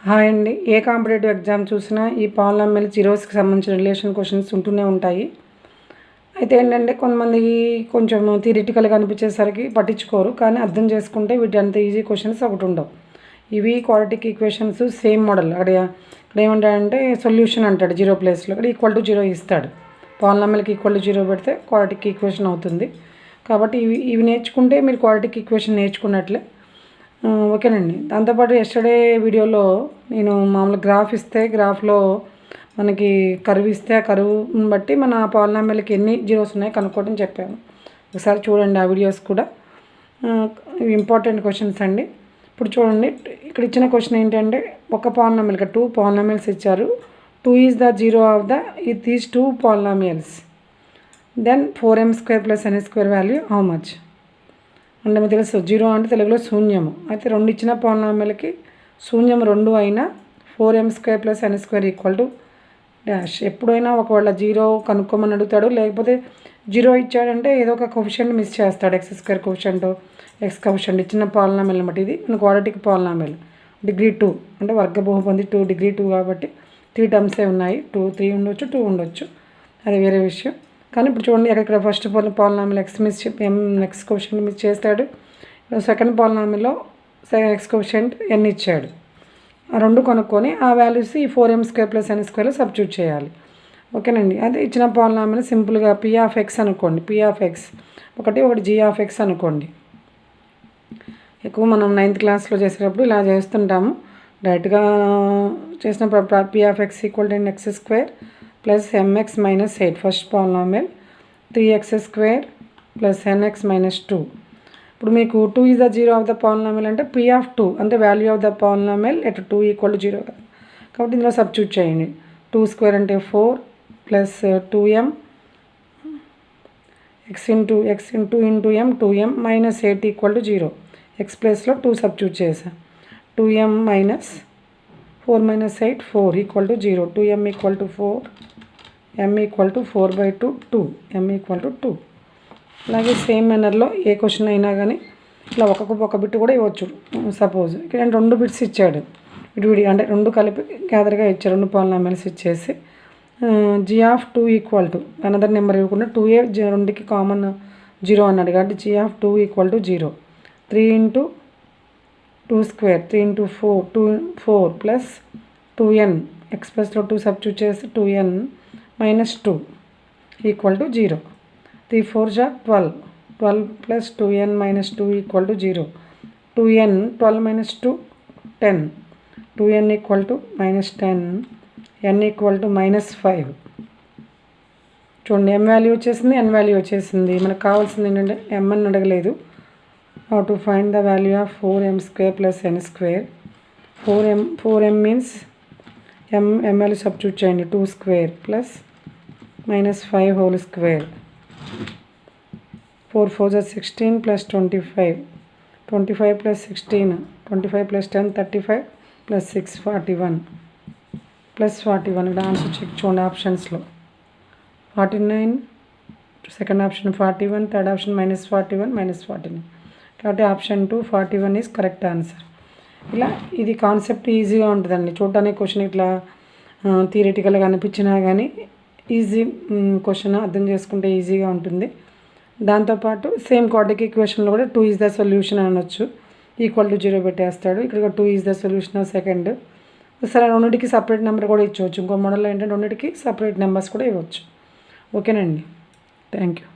Hi అండి. ఏ competitive exam చూసినా ఈ పాలినామియల్ జీరోస్కి సంబంధించిన రిలేషన్ క్వశ్చన్స్ ఉంటూనే ఉంటాయి. అయితే ఏంటంటే కొంతమందికి కొంచెం థియరిటికల్గా అనిపించేసరికి పట్టించుకోరు, కానీ అర్థం చేసుకుంటే వీటి అంత ఈజీ క్వశ్చన్స్ ఒకటి ఉండవు. ఇవి క్వాడ్రాటిక్ ఈక్వేషన్స్ సేమ్ మోడల్. ఇక్కడ ఏమంటాడంటే సొల్యూషన్ అంటాడు జీరో ప్లేస్లో, ఇక్కడ ఈక్వల్ టు జీరో ఇస్తాడు. పాలినామియల్కి ఈక్వల్ టు జీరో పెడితే క్వాడ్రాటిక్ ఈక్వేషన్ అవుతుంది. కాబట్టి ఇవి నేర్చుకుంటే మీరు క్వాడ్రాటిక్ ఈక్వేషన్ నేర్చుకున్నట్లే. ఓకేనండి. దాంతోపాటు ఎస్టర్డే వీడియోలో నేను మామూలు గ్రాఫ్ ఇస్తే గ్రాఫ్లో మనకి కరువు ఇస్తే ఆ కరువుని బట్టి మన పాలినామియల్కి ఎన్ని జీరోస్ ఉన్నాయో కనుక్కోవడం చెప్పాను. ఒకసారి చూడండి ఆ వీడియోస్ కూడా. ఇంపార్టెంట్ క్వశ్చన్స్ అండి. ఇప్పుడు చూడండి, ఇక్కడ ఇచ్చిన క్వశ్చన్ ఏంటంటే ఒక పాలినామియల్, ఇక్కడ 2 పాలినామియల్స్ ఇచ్చారు. 2 is the zero of these 2 polynomials. Then 4m² + n² value how much అంటే మీకు తెలుసు జీరో అంటే తెలుగులో శూన్యము. అయితే రెండు ఇచ్చిన పాలినామియల్కి శూన్యం 2 అయినా 4m² + n² = డాష్. ఎప్పుడైనా ఒకవేళ జీరో కనుక్కోమని అడుగుతాడు, లేకపోతే జీరో ఇచ్చాడంటే ఏదో ఒక కోఎఫిషియంట్ మిస్ చేస్తాడు. x² కోఎఫిషియంట్, x కోఎఫిషియంట్ ఇచ్చిన పాలినామియల్ అనమాట. ఇది మన క్వాడ్రాటిక్ పాలినామియల్. డిగ్రీ 2 అంటే వర్గ బహుపది 2 డిగ్రీ 2 కాబట్టి 3 టర్మ్సే ఉన్నాయి. 3 ఉండొచ్చు, 2 ఉండొచ్చు, అది వేరే విషయం. కానీ ఇప్పుడు చూడండి, ఇక్కడ first polynomial x coefficient miss చేస్తాడు. సెకండ్ పాలినామియల్లో x కోఎఫిషియంట్ n ఇచ్చాడు. ఆ రెండు కొనుక్కొని ఆ వాల్యూస్ ఈ 4m² + n² సబ్స్టిట్యూట్ చేయాలి. ఓకేనండి. అదే ఇచ్చిన పాలినామియల్ సింపుల్గా p(x) అనుకోండి. p(x) ఒకటి g(x) అనుకోండి. ఎక్కువ మనం 9th క్లాస్లో చేసేటప్పుడు ఇలా చేస్తుంటాము. డైరెక్ట్గా చేసినప్పుడు p(x) = x² + mx - 8 first polynomial, 3x² + nx - 2. ఇప్పుడు మీకు 2 is the zero of the polynomial అంటే p(2) అంటే value of the polynomial at 2 = 0 కదా. కాబట్టి ఇందులో సబ్స్టిట్యూట్ చేయండి. 2² అంటే 4 + 2m x × 2m 2m - 8 = 0. x ప్లేస్లో 2 సబ్స్టిట్యూట్ చేసా. 2m - 4 - 8 4 = 0. 2m = 4, m = 4/2 2, m = 2. అలాగే సేమ్ మేనర్లో ఏ క్వశ్చన్ అయినా కానీ ఇట్లా ఒక బిట్ కూడా ఇవ్వచ్చు. సపోజ్ ఇక్కడ 2 బిట్స్ ఇచ్చాడు, విడివిడి అంటే 2 కలిపి గ్యాదర్గా ఇచ్చాడు. 2 పాలినామియల్స్ ఇచ్చేసి g(2) = అనదర్ నెంబర్ ఇవ్వకుండా 2a 2కి కామన్ 0 అన్నాడు కాబట్టి g(2) = 0. 3 × 2² 3 × 4 + 2n x ప్లస్లో 2 సబ్స్టిట్యూట్ చేసి 2n - 2 = 0. 3 × 4 = 12, 12 + 2n - 2 = 0. 2n 12 - 2 10, 2n = -10, n = -5. చూడండి, m వాల్యూ వచ్చేసింది, n వాల్యూ వచ్చేసింది. మనకు కావాల్సింది ఏంటంటే m అని అడగలేదు. How to find the value of 4m² + n². 4m means m value substitute చేయండి. 2² + -5 హోల్ స్క్వేర్. 4 × 4 = 16 + 25, 25 + 16, 25 + 10 35 + 6 41 +41. ఇక్కడ ఆన్సర్ చెక్ చూడండి ఆప్షన్స్లో. 49 సెకండ్ ఆప్షన్, 41 థర్డ్ ఆప్షన్, -41 -49. కాబట్టి ఆప్షన్ 2 41 ఈజ్ కరెక్ట్ ఆన్సర్. ఇలా ఇది కాన్సెప్ట్ ఈజీగా ఉంటుందండి. చూడటానికి క్వశ్చన్ ఇట్లా థియరిటికల్గా అనిపించినా కానీ ఈజీ క్వశ్చన్ అర్థం చేసుకుంటే ఈజీగా ఉంటుంది. దాంతోపాటు సేమ్ క్వాడ్రాటిక్ ఈక్వేషన్లో కూడా 2 ఈజ్ ద సొల్యూషన్ అనొచ్చు. = 0 పెట్టేస్తాడు. ఇక్కడ 2 is the solution of second. సరే, రెండింటికి సపరేట్ నెంబర్ కూడా ఇచ్చవచ్చు. ఇంకో మోడల్లో ఏంటంటే రెండింటికి సపరేట్ నెంబర్స్ కూడా ఇవ్వచ్చు. ఓకేనండి. Thank you.